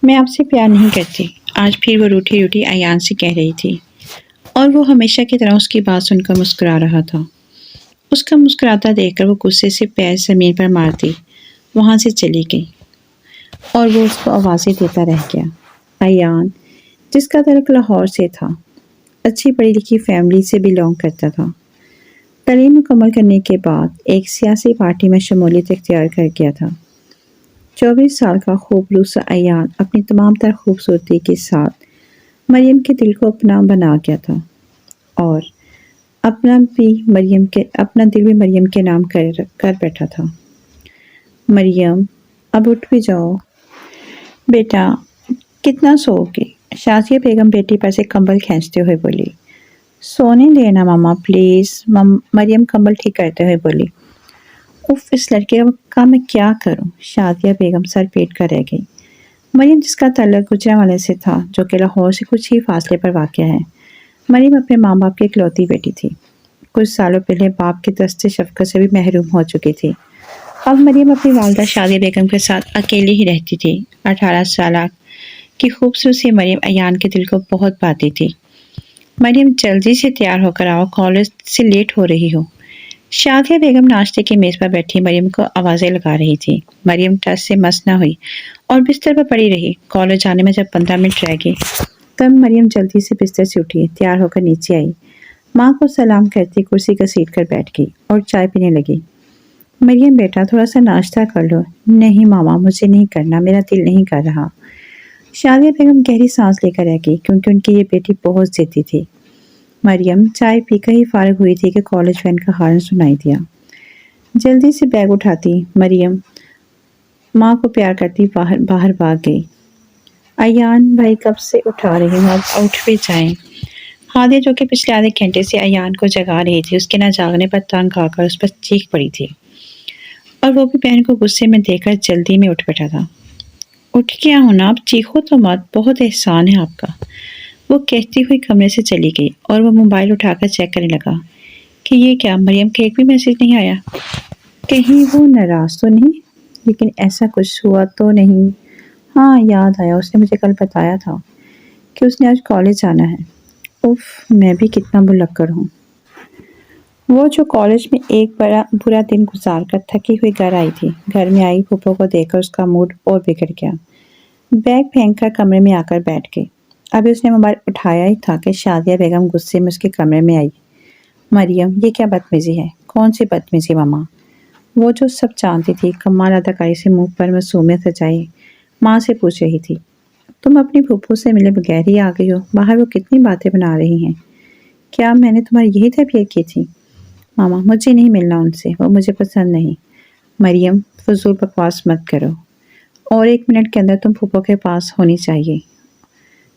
میں آپ سے پیار نہیں کرتی، آج پھر وہ روٹھی روٹھی ایان سے کہہ رہی تھی، اور وہ ہمیشہ کی طرح اس کی بات سن کر مسکرا رہا تھا۔ اس کا مسکراتا دیکھ کر وہ غصے سے پیر زمین پر مارتی وہاں سے چلی گئی، اور وہ اس کو آوازیں دیتا رہ گیا۔ ایان، جس کا تعلق لاہور سے تھا، اچھی پڑھی لکھی فیملی سے بلونگ کرتا تھا، تعلیم مکمل کرنے کے بعد ایک سیاسی پارٹی میں شمولیت اختیار کر گیا تھا۔ 24 سال کا خوبرو سا ایان اپنی تمام تر خوبصورتی کے ساتھ مریم کے دل کو اپنا بنا گیا تھا، اور اپنا دل بھی مریم کے نام کر بیٹھا تھا۔ مریم، اب اٹھ بھی جاؤ بیٹا، کتنا سو گے؟ شازیہ بیگم بیٹی پر سے کمبل کھینچتے ہوئے بولی۔ سونے دینا ماما پلیز، مریم کمبل ٹھیک کرتے ہوئے بولی۔ اف، اس لڑکے کا میں کیا کروں؟ شازیہ بیگم سر پیٹ کر رہ گئی۔ مریم، جس کا تعلق گوجرانوالے سے تھا، جو کہ لاہور سے کچھ ہی فاصلے پر واقع ہے۔ مریم اپنے ماں باپ کی اکلوتی بیٹی تھی، کچھ سالوں پہلے باپ کی دست شفقت سے بھی محروم ہو چکی تھی۔ اب مریم اپنی والدہ شازیہ بیگم کے ساتھ اکیلی ہی رہتی تھی۔ 18 سالہ کی خوبصورت مریم ایان کے دل کو بہت پاتی تھی۔ مریم، جلدی سے تیار ہو کر آؤ، کالج سے لیٹ ہو رہی ہو۔ شازیہ بیگم ناشتے کی میز پر بیٹھی مریم کو آوازیں لگا رہی تھی۔ مریم ٹس سے مس نہ ہوئی اور بستر پر پڑی رہی۔ کالج آنے میں جب 15 منٹ رہ گئے تب مریم جلدی سے بستر سے اٹھی، تیار ہو کر نیچے آئی، ماں کو سلام کرتی کرسی گھسیٹ کر بیٹھ گئی اور چائے پینے لگی۔ مریم بیٹا، تھوڑا سا ناشتہ کر لو۔ نہیں ماما، مجھے نہیں کرنا، میرا دل نہیں کر رہا۔ شازیہ بیگم گہری سانس لے کر رہ گئی، کیونکہ ان کی یہ بیٹی بہت ضدی تھی۔ مریم چائے پی کر ہی فارغ ہوئی تھی کہ کالج وین کا ہارن سنائی دیا۔ جلدی سے بیگ اٹھاتی مریم ماں کو پیار کرتی باہر بھاگ گئی۔ ایان بھائی، کب سے اٹھا رہی ہوں، اب اٹھ بھی جائیں۔ ہادیہ، جو کہ پچھلے آدھے گھنٹے سے ایان کو جگا رہی تھی، اس کے نہ جاگنے پر تنگ آ کر اس پر چیخ پڑی تھی، اور وہ بھی بہن کو غصے میں دیکھ کر جلدی میں اٹھ بیٹھا تھا۔ اٹھ گیا ہوں نا، اب چیخو تو مت، بہت احسان ہے آپ کا، وہ کہتی ہوئی کمرے سے چلی گئی، اور وہ موبائل اٹھا کر چیک کرنے لگا کہ یہ کیا، مریم کا ایک بھی میسج نہیں آیا، کہیں وہ ناراض تو نہیں، لیکن ایسا کچھ ہوا تو نہیں۔ ہاں یاد آیا، اس نے مجھے کل بتایا تھا کہ اس نے آج کالج جانا ہے۔ اف، میں بھی کتنا بھلکڑ ہوں۔ وہ جو کالج میں ایک برا دن گزار کر تھکی ہوئی گھر آئی تھی، گھر میں آئی پھوپھو کو دیکھ کر اس کا موڈ اور بگڑ گیا۔ بیگ پھینک کر کمرے میں آ کر بیٹھ گئی۔ ابھی اس نے موبائل اٹھایا ہی تھا کہ شازیہ بیگم غصے میں اس کے کمرے میں آئی۔ مریم، یہ کیا بدتمیزی ہے؟ کون سی بدتمیزی ماما؟ وہ جو سب جانتی تھی، کمال اداکاری سے منہ پر معصومیت سجائی ماں سے پوچھ رہی تھی، تم اپنی پھوپھو سے ملے بغیر ہی آ گئی ہو؟ باہر وہ کتنی باتیں بنا رہی ہیں، کیا میں نے تمہاری یہی تربیت کی تھی؟ ماما، مجھے نہیں ملنا ان سے، وہ مجھے پسند نہیں۔ مریم، فضول بکواس مت کرو، اور 1 منٹ کے اندر تم پھوپھو کے پاس ہونی چاہیے،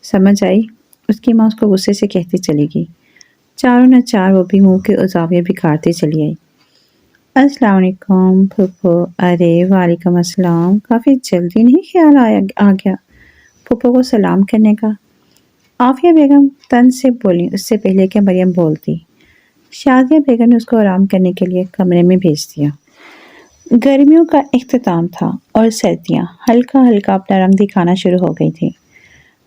سمجھ آئی؟ اس کی ماں اس کو غصے سے کہتی چلی گئی۔ چاروں نہ چار وہ بھی منہ کے زاویے بکھارتی چلی آئی۔ السلام علیکم پھوپھو۔ ارے وعلیکم السلام، کافی جلدی نہیں خیال آ گیا پھوپھو کو سلام کرنے کا؟ عافیہ بیگم طنز سے بولی اس سے پہلے کہ مریم بولتی۔ شازیہ بیگم نے اس کو آرام کرنے کے لیے کمرے میں بھیج دیا۔ گرمیوں کا اختتام تھا اور سردیاں ہلکا ہلکا اپنا رنگ دکھانا شروع ہو گئی تھی۔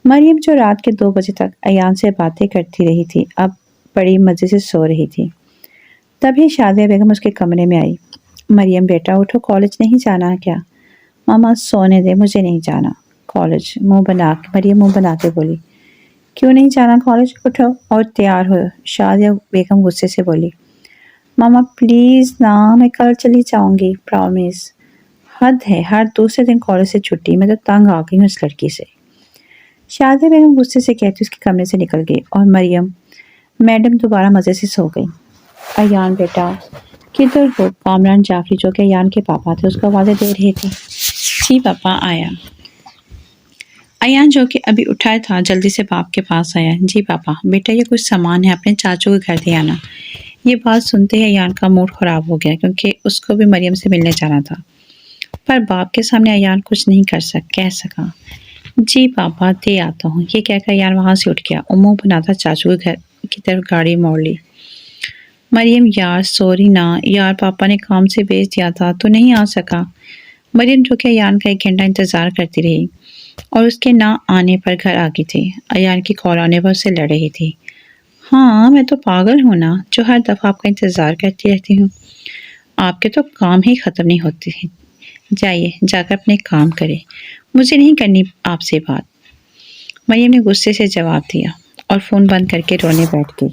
مریم، جو رات کے 2 بجے تک ایان سے باتیں کرتی رہی تھی، اب بڑی مزے سے سو رہی تھی۔ تبھی شازیہ بیگم اس کے کمرے میں آئی۔ مریم بیٹا اٹھو، کالج نہیں جانا کیا؟ ماما سونے دے، مجھے نہیں جانا کالج، مریم منہ بنا کے بولی۔ کیوں نہیں جانا کالج؟ اٹھو اور تیار ہو، شازیہ بیگم غصے سے بولی۔ ماما پلیز نا، میں کل چلی جاؤں گی، پرامیس۔ حد ہے، ہر دوسرے دن کالج سے چھٹی، میں تو تنگ آ گئی ہوں اس لڑکی سے۔ شازیہ بیگم غصے سے کہتی اس کے کمرے سے نکل گئی، اور مریم میڈم دوبارہ مزے سے سو گئی۔ ایان بیٹا کدھر ہو؟ کامران جعفری، جو کہ ایان کے پاپا تھے، اس کو آوازیں دے رہے تھے۔ جی پاپا آیا۔ ایان، جو کہ ابھی اٹھا تھا، جلدی سے باپ کے پاس آیا۔ جی پاپا۔ بیٹا یہ کچھ سامان ہے، اپنے چاچو کے گھر دے آنا۔ یہ بات سنتے ہی ایان کا موڈ خراب ہو گیا، کیونکہ اس کو بھی مریم سے ملنے جانا تھا، پر باپ کے سامنے ایان کچھ نہیں کہہ سکا۔ جی پاپا دے آتا ہوں، یہ کہہ کر ایان وہاں سے اٹھ گیا اور منہ بناتا چاچو کے گھر کی طرف گاڑی موڑ لی۔ مریم یار سوری نا یار، پاپا نے کام سے بھیج دیا تھا تو نہیں آ سکا۔ مریم، جو کہ ایان کا 1 گھنٹہ انتظار کرتی رہی، اور اس کے نہ آنے پر گھر آ گئی تھی۔ ایان کی کال آنے پر اسے لڑ رہی تھی۔ ہاں میں تو پاگل ہوں نا جو ہر دفعہ آپ کا انتظار کرتی رہتی ہوں۔ آپ کے تو کام ہی ختم نہیں ہوتے ہیں۔ جائیے جا کر اپنے کام کرے، مجھے نہیں کرنی آپ سے بات۔ مریم نے غصے سے جواب دیا اور فون بند کر کے رونے بیٹھ گئی۔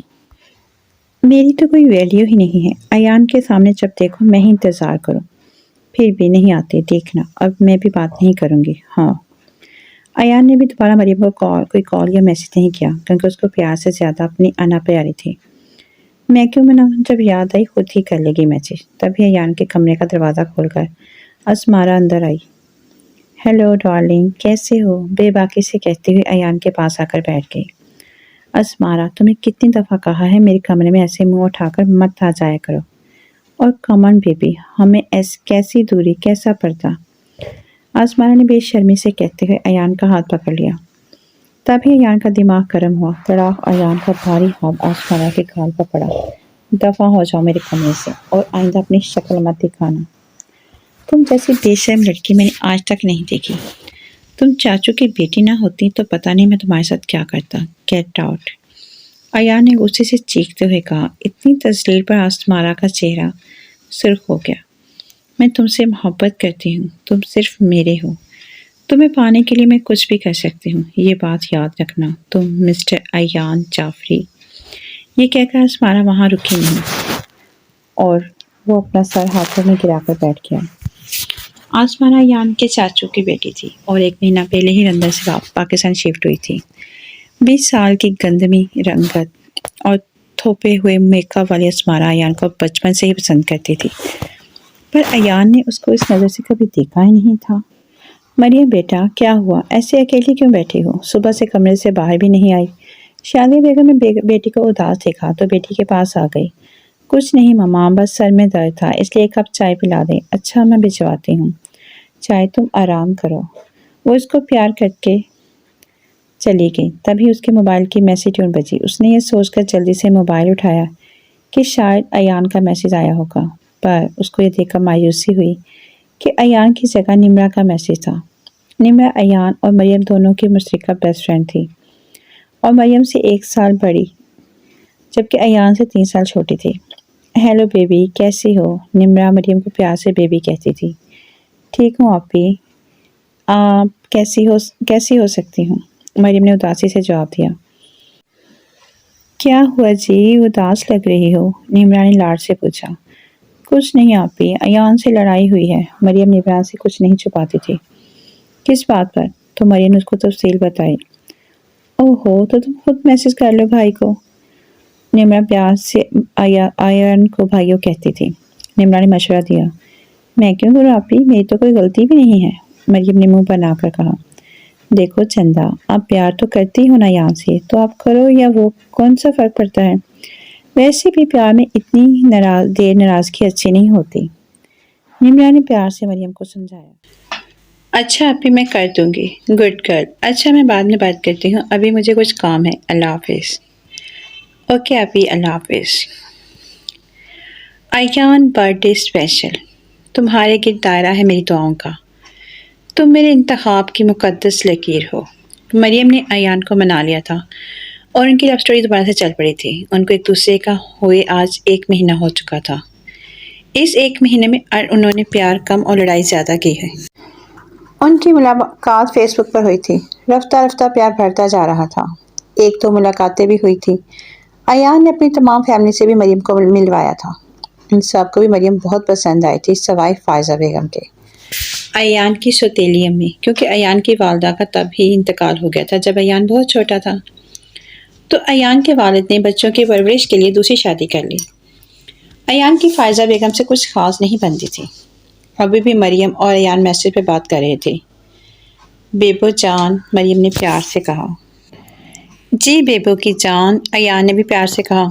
میری تو کوئی ویلیو ہی نہیں ہے۔ ایان کے سامنے جب دیکھو میں ہی انتظار کروں، پھر بھی نہیں آتے، دیکھنا اب میں بھی بات نہیں کروں گی۔ ہاں، ایان نے بھی دوبارہ مریم کو کوئی کال یا میسج نہیں کیا کیونکہ اس کو پیار سے زیادہ اپنی انا پیاری تھی۔ میں کیوں مناؤں؟ جب یاد آئی خود ہی کر لے گی میسج۔ تبھی ایان کے کمرے کا دروازہ کھول کر اسمارا اندر آئی۔ ہیلو ڈارلنگ، کیسے ہو؟ بے باکی سے کہتے ہوئے ایان کے پاس آ کر بیٹھ گئی۔ اسمارا، تمہیں کتنی دفعہ کہا ہے میرے کمرے میں ایسے منہ اٹھا کر مت آ جایا کرو۔ اور کمن بیبی، ہمیں کیسی دوری، کیسا پردہ؟ اسمارا نے بے شرمی سے کہتے ہوئے ایان کا ہاتھ پکڑ لیا۔ تبھی ایان کا دماغ گرم ہوا۔ تڑاک ایان کا بھاری ہاتھ اسمارا کے گال پر پڑا۔ دفع ہو جاؤ میرے کمرے سے اور آئندہ اپنی شکل مت دکھانا۔ تم جیسی بے شرم لڑکی میں نے آج تک نہیں دیکھی۔ تم چاچو کی بیٹی نہ ہوتی تو پتہ نہیں میں تمہارے ساتھ کیا کرتا۔ Get out. ایان نے غصے سے چیختے ہوئے کہا۔ اتنی تذلیل پر اسمارا کا چہرہ سرخ ہو گیا۔ میں تم سے محبت کرتی ہوں، تم صرف میرے ہو۔ تمہیں پانے کے لیے میں کچھ بھی کر سکتی ہوں، یہ بات یاد رکھنا۔ تم مسٹر ایان جعفری۔ یہ کہہ کر اسمارا وہاں رکی نہیں اور وہ اپنا سر ہاتھوں میں گرا کر بیٹھ گیا۔ اسمارا ایان کے چاچو کی بیٹی تھی اور 1 مہینہ پہلے ہی لندن سے پاکستان شفٹ ہوئی تھی۔ 20 سال کی گندمی رنگت اور تھوپے ہوئے میک اپ والی اسمارا ایان کو بچپن سے ہی پسند کرتی تھی، پر ایان نے اس کو اس نظر سے کبھی دیکھا ہی نہیں تھا۔ مریم بیٹا، کیا ہوا؟ ایسے اکیلی کیوں بیٹھی ہو؟ صبح سے کمرے سے باہر بھی نہیں آئی۔ شادی بیگم نے بیٹی کو اداس دیکھا تو بیٹی کے پاس آ گئی۔ کچھ نہیں ماما، بس سر میں درد تھا، اس لیے 1 کپ چائے پلا دیں۔ اچھا میں بھجواتی ہوں چائے، تم آرام کرو۔ وہ اس کو پیار کر کے چلی گئی۔ تبھی اس کے موبائل کی میسج ٹیون بجی۔ اس نے یہ سوچ کر جلدی سے موبائل اٹھایا کہ شاید ایان کا میسج آیا ہوگا، پر اس کو یہ دیکھ کر مایوسی ہوئی کہ ایان کی جگہ نمرا کا میسج تھا۔ نمرا ایان اور مریم دونوں کی مشترکہ بیسٹ فرینڈ تھی اور مریم سے 1 سال بڑی جبکہ ایان سے 3 سال چھوٹی تھی۔ ہیلو بیبی، کیسی ہو؟ نمرا مریم کو پیار سے بیبی کہتی تھی۔ ٹھیک ہوں آپی، آپ کیسی ہو سکتی ہوں؟ مریم نے اداسی سے جواب دیا۔ کیا ہوا جی، اداس لگ رہی ہو؟ نمرا نے لاڈ سے پوچھا۔ کچھ نہیں آپی، ایان سے لڑائی ہوئی ہے۔ مریم نمرا سے کچھ نہیں چھپاتی تھی۔ کس بات پر؟ تو مریم نے اس کو تفصیل بتائی۔ اوہو، تو تم خود میسج کر لو بھائی کو۔ نمرا پیار سے ایان کو بھائیوں کہتی تھی۔ نمرا نے مشورہ دیا۔ میں کیوں کروں آپی، میری تو کوئی غلطی بھی نہیں ہے، مریم نے منہ بنا کر کہا۔ دیکھو چندا، آپ پیار تو کرتی ہو نا ایان سے، تو آپ کرو یا وہ، کون سا فرق پڑتا ہے؟ ویسے بھی پیار میں اتنی دیر ناراضگی اچھی نہیں ہوتی، نمرا نے پیار سے مریم کو سمجھایا۔ اچھا آپی، میں کر دوں گی، گڈ گرل۔ اچھا میں بعد میں بات کرتی ہوں، ابھی مجھے کچھ کام ہے، اللہ حافظ۔ اوکے آپی، اللہ حافظ۔ Ayan birthday special. تمہارے گرد دائرہ ہے میری دعاؤں کا، تم میرے انتخاب کی مقدس لکیر ہو۔ مریم نے ایان کو منا لیا تھا اور ان کی لو سٹوری دوبارہ سے چل پڑی تھی۔ ان کو ایک دوسرے کا ہوئے آج 1 مہینہ ہو چکا تھا۔ اس 1 مہینے میں انہوں نے پیار کم اور لڑائی زیادہ کی ہے۔ ان کی ملاقات فیس بک پر ہوئی تھی۔ رفتہ رفتہ پیار بڑھتا جا رہا تھا۔ 1-2 ملاقاتیں بھی ہوئی تھی۔ ایان نے اپنی تمام فیملی سے بھی مریم کو ملوایا تھا۔ ان سب کو بھی مریم بہت پسند آئی تھی سوائے فائزہ بیگم کے، ایان کی سوتیلی امی، کیونکہ ایان کی والدہ کا تب ہی انتقال ہو گیا تھا جب ایان بہت چھوٹا تھا، تو ایان کے والد نے بچوں کی پرورش کے لیے دوسری شادی کر لی۔ ایان کی فائزہ بیگم سے کچھ خاص نہیں بنتی تھی۔ ابھی بھی مریم اور ایان میسج پہ بات کر رہے تھے۔ بیبو جان، مریم نے پیار سے کہا۔ جی بیبو کی جان، ایان نے بھی پیار سے کہا۔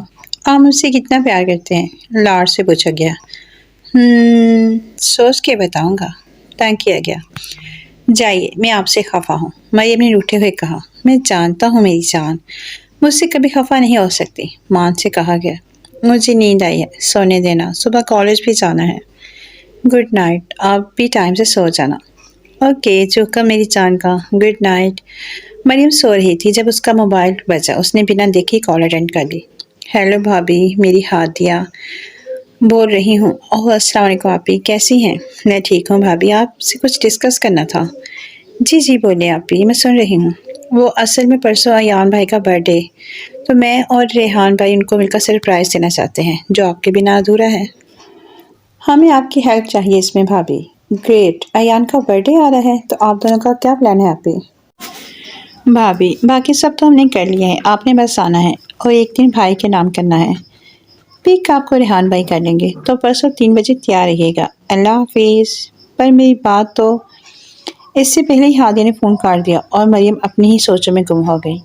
آپ مجھ سے کتنا پیار کرتے ہیں؟ لاڈ سے پوچھا گیا۔ سوچ کے بتاؤں گا، تنگ کیا گیا۔ جائیے، میں آپ سے خفا ہوں، مریم نے روٹھے ہوئے کہا۔ میں جانتا ہوں میری جان، مجھ سے کبھی خفا نہیں ہو سکتی، مان سے کہا گیا۔ مجھے نیند آئی ہے، سونے دینا، صبح کالج بھی جانا ہے۔ گڈ نائٹ، آپ بھی ٹائم سے سو جانا۔ اوکے چوکا میری جان کا گڈ نائٹ۔ مریم سو رہی تھی جب اس کا موبائل بجا۔ اس نے بنا دیکھے کال اٹینڈ کر لی۔ ہیلو بھابی، میری ہادیہ بول رہی ہوں۔ اوہ السلام علیکم آپی، کیسی ہیں؟ میں ٹھیک ہوں بھابی، آپ سے کچھ ڈسکس کرنا تھا۔ جی جی بولیں آپی، میں سن رہی ہوں۔ وہ اصل میں پرسوں ایان بھائی کا برتھ ڈے، تو میں اور ریحان بھائی ان کو مل کر سرپرائز دینا چاہتے ہیں جو آپ کے بنا ادھورا ہے۔ ہمیں آپ کی ہیلپ چاہیے اس میں بھابی۔ گریٹ، ایان کا برتھ ڈے آ رہا ہے تو آپ دونوں کا کیا پلان ہے آپی؟ بھابی باقی سب تو ہم نے کر لیا ہے، آپ نے بس آنا ہے اور ایک دن بھائی کے نام کرنا ہے۔ پک آپ کو ریحان بھائی کر لیں گے تو پرسوں 3 بجے تیار رہیے گا۔ اللہ حافظ۔ پر میری بات تو… اس سے پہلے ہی ہادیہ نے فون کاٹ دیا اور مریم اپنی ہی سوچوں میں گم ہو گئی۔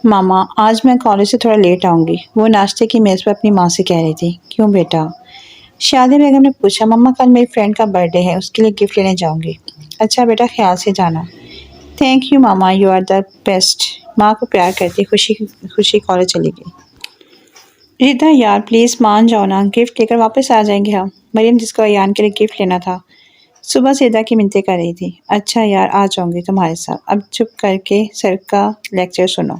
ماما آج میں کالج سے تھوڑا لیٹ آؤں گی، وہ ناشتے کی میز پر اپنی ماں سے کہہ رہی تھی۔ کیوں بیٹا؟ شادی بیگم نے پوچھا۔ مما کل میری فرینڈ کا برتھ ڈے ہے، اس کے لیے گفٹ لینے جاؤں گی۔ اچھا بیٹا، خیال سے جانا۔ Thank you mama, you are the best. ماں کو پیار کرتی خوشی خوشی کالج چلی گئی۔ ردا یار پلیز مان جاؤ نا، گفٹ لے کر واپس آ جائیں گے ہم۔ مریم جس کو ایان کے لیے گفٹ لینا تھا صبح سے ردا کی منتیں کر رہی تھی۔ اچھا یار آ جاؤں گی تمہارے ساتھ، اب چپ کر کے سر کا لیکچر سنو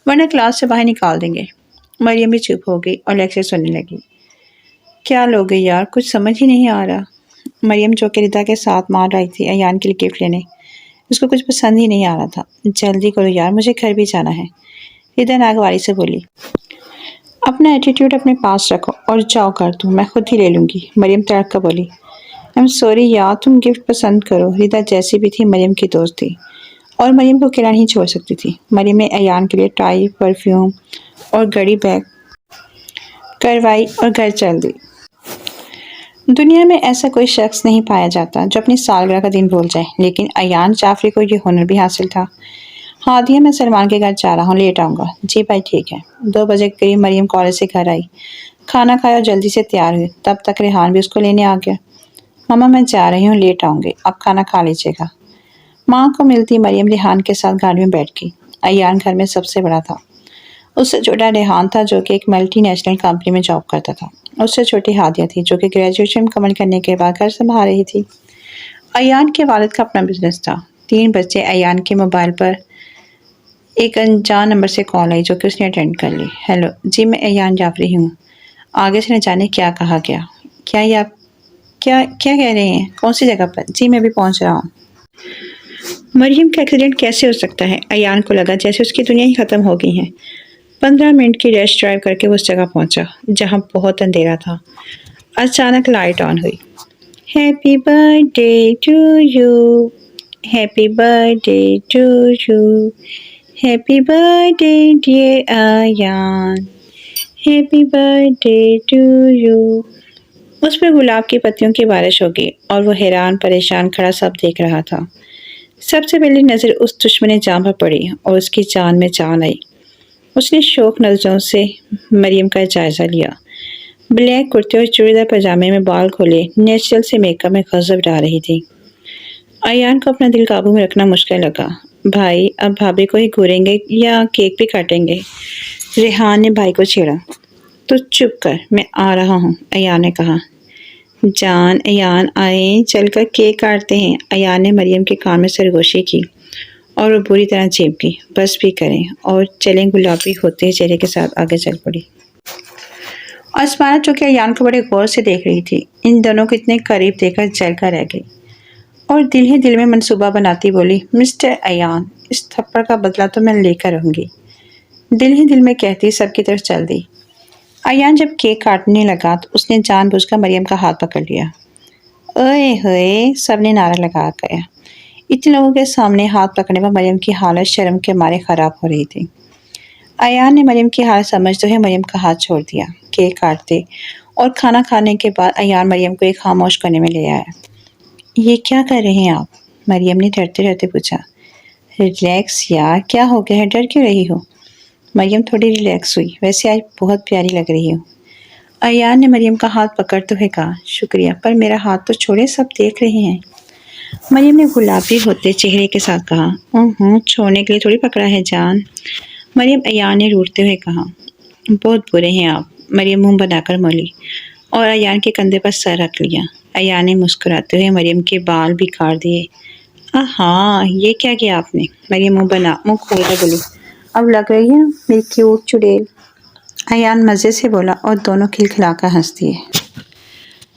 ورنہ کلاس سے باہر نکال دیں گے۔ مریم بھی چپ ہو گئی اور لیکچر سننے لگی۔ کیا لوگے یار، کچھ سمجھ ہی نہیں آ رہا۔ مریم جو کہ ردا کے ساتھ مان رہی تھی ایان کے لیے گفٹ لینے، اس کو کچھ پسند ہی نہیں آ رہا تھا۔ جلدی کرو یار، مجھے گھر بھی جانا ہے، ردا ناگواری سے بولی۔ اپنا ایٹیٹیوڈ اپنے پاس رکھو اور جاؤ کر دو، میں خود ہی لے لوں گی، مریم تڑپ کر بولی۔ ایم سوری یار، تم گفٹ پسند کرو۔ ردا جیسی بھی تھی مریم کی دوست تھی اور مریم کو اکیلا نہیں چھوڑ سکتی تھی۔ مریم نے ایان کے لیے ٹائی، پرفیوم اور گھڑی بیگ کروائی اور گھر چل دی۔ دنیا میں ایسا کوئی شخص نہیں پایا جاتا جو اپنی سالگرہ کا دن بھول جائے، لیکن ایان جعفری کو یہ ہنر بھی حاصل تھا۔ ہادیہ میں سلمان کے گھر جا رہا ہوں، لیٹ آؤں گا۔ جی بھائی ٹھیک ہے۔ 2 بجے کے قریب مریم کالج سے گھر آئی، کھانا کھایا اور جلدی سے تیار ہوئی۔ تب تک ریحان بھی اس کو لینے آ گیا۔ ماما میں جا رہی ہوں، لیٹ آؤں گی، اب کھانا کھا لیجیے گا۔ ماں کو ملتی مریم ریحان کے ساتھ گاڑی میں بیٹھ گئی۔ ایان گھر میں سب سے بڑا تھا، اس سے چھوٹا ریحان تھا جو کہ ایک ملٹی نیشنل کمپنی میں جاب کرتا تھا۔ اس سے چھوٹی ہادیہ تھی جو کہ گریجویشن مکمل کرنے کے بعد گھر سنبھال رہی تھی۔ ایان کے والد کا اپنا بزنس تھا۔ 3 بجے ایان کے موبائل پر ایک انجان نمبر سے کال آئی جو کہ اس نے اٹینڈ کر لی۔ ہیلو جی، میں ایان جعفری ہوں۔ آگے سے نہ جانے کیا کہا گیا۔ کیا یہ آپ کیا کہہ رہے ہیں؟ کون سی جگہ پر؟ جی میں بھی پہنچ رہا ہوں۔ مریم کا ایکسیڈنٹ کیسے ہو سکتا ہے؟ ایان کو لگا جیسے اس کی دنیا ہی ختم ہو گئی ہے۔ 15 منٹ کی ریش ڈرائیو کر کے وہ اس جگہ پہنچا جہاں بہت اندھیرا تھا۔ اچانک لائٹ آن ہوئی۔ Happy birthday to you, happy birthday to you, happy birthday dear Ayaan, happy birthday to you. اس پہ گلاب کی پتیوں کی بارش ہو گئی اور وہ حیران پریشان کھڑا سب دیکھ رہا تھا۔ سب سے پہلی نظر اس دشمن جاں پر پڑی اور اس کی جان میں جان آئی۔ اس نے شوق نظروں سے مریم کا جائزہ لیا۔ بلیک کرتے اور چوڑیدار پاجامے میں بال کھولے، نیچرل سے میک اپ میں غضب ڈال رہی تھی۔ ایان کو اپنا دل قابو میں رکھنا مشکل لگا۔ بھائی اب بھابھی کو ہی گھوریں گے یا کیک بھی کاٹیں گے؟ ریحان نے بھائی کو چھیڑا۔ تو چپ کر، میں آ رہا ہوں، ایان نے کہا۔ جان ایان آئیں، چل کر کیک کاٹتے ہیں۔ ایان نے مریم کے کان میں سرگوشی کی اور وہ بری طرح چیپ گئی۔ بس بھی کریں اور چلیں، گلابی ہوتے چہرے کے ساتھ آگے چل پڑی۔ اسمانہ جو کہ ایان کو بڑے غور سے دیکھ رہی تھی، ان دونوں کو اتنے قریب دیکھ کر جل کر رہ گئی اور دل ہی دل میں منصوبہ بناتی بولی، مسٹر ایان، اس تھپڑ کا بدلہ تو میں لے کر رہوں گی۔ دل ہی دل میں کہتی سب کی طرف چل دی۔ ایان جب کیک کاٹنے لگا تو اس نے جان بوجھ کر مریم کا ہاتھ پکڑ لیا۔ اوئے ہوئے، سب نے نعرہ لگا گیا۔ اتنے لوگوں کے سامنے ہاتھ پکڑنے پر مریم کی حالت شرم کے مارے خراب ہو رہی تھی۔ ایان نے مریم کی حالت سمجھتے ہوئے مریم کا ہاتھ چھوڑ دیا۔ کیک کاٹتے اور کھانا کھانے کے بعد ایان مریم کو ایک خاموش کرنے میں لے آیا۔ یہ کیا کر رہے ہیں آپ؟ مریم نے ڈرتے ڈرتے پوچھا۔ ریلیکس یار، کیا ہو گیا ہے، ڈر کیوں رہی ہو؟ مریم تھوڑی ریلیکس ہوئی، ویسے آج بہت پیاری لگ رہی ہو۔ ایان نے مریم کا ہاتھ پکڑتے ہوئے کہا، شکریہ، پر میرا ہاتھ تو چھوڑے، سب دیکھ رہے ہیں۔ مریم نے گلابی ہوتے چہرے کے ساتھ کہا، چھوڑنے کے لیے تھوڑی پکڑا ہے جان۔ مریم ایان نے روٹتے ہوئے کہا، بہت برے ہیں آپ۔ مریم منہ بنا کر مولی اور ایان کے کندھے پر سر رکھ لیا۔ ایان نے مسکراتے ہوئے مریم کے بال بھی کاٹ دیے۔ ہاں یہ کیا کیا آپ نے؟ مریم منہ کھول کر بولی۔ اب لگ رہی ہے میری کیوٹ چڑیل، ایان مزے سے بولا اور دونوں کھلکھلا کر ہنس دیے۔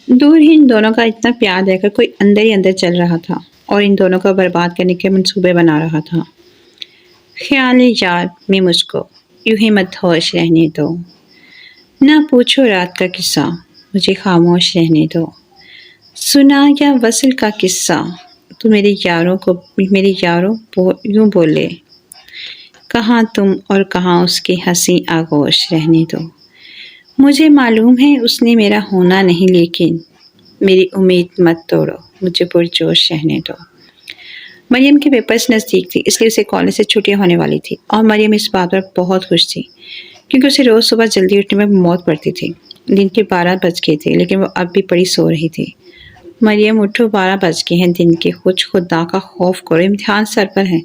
دور ہی ان دونوں کا اتنا پیار دیکھ کر کوئی اندر ہی اندر چل رہا تھا اور ان دونوں کو برباد کرنے کے منصوبے بنا رہا تھا۔ خیال یار میں مجھ کو یوں ہی مت ہوش رہنے دو، نہ پوچھو رات کا قصہ مجھے خاموش رہنے دو، سنا یا وصل کا قصہ تو میری یاروں یوں بولے، کہاں تم اور کہاں اس کی ہنسی آغوش رہنے دو، مجھے معلوم ہے اس نے میرا ہونا نہیں لیکن میری امید مت توڑو، مجھے پرجوش رہنے دو۔ مریم کے پیپرز نزدیک تھی، اس لیے اسے کالج سے چھٹیاں ہونے والی تھی اور مریم اس بات پر بہت خوش تھی کیونکہ اسے روز صبح جلدی اٹھنے میں موت پڑتی تھی۔ دن کے 12 بج گئے تھے لیکن وہ اب بھی بڑی سو رہی تھی۔ مریم اٹھو، 12 بج گئے ہیں دن کے، کچھ خدا کا خوف کرو، امتحان سر پر ہے۔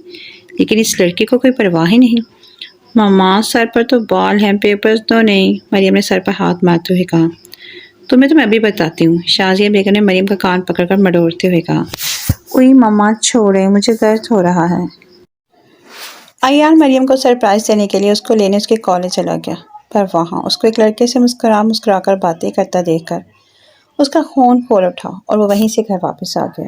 لیکن اس لڑکی کو کوئی پرواہ ہی نہیں۔ ماما سر پر تو بال ہیں، پیپرز تو نہیں، مریم نے سر پر ہاتھ مارتے ہوئے کہا۔ تمہیں تو میں ابھی بتاتی ہوں، شازیہ بیگم نے مریم کا کان پکڑ کر مڑوڑتے ہوئے کہا۔ اوئی ماما چھوڑیں، مجھے درد ہو رہا ہے۔ ایان مریم کو سرپرائز دینے کے لیے اس کو لینے اس کے کالج چلا گیا، پر وہاں اس کو ایک لڑکے سے مسکرا کر باتیں کرتا دیکھ کر اس کا خون پھول اٹھا اور وہ وہیں سے گھر واپس آ گیا۔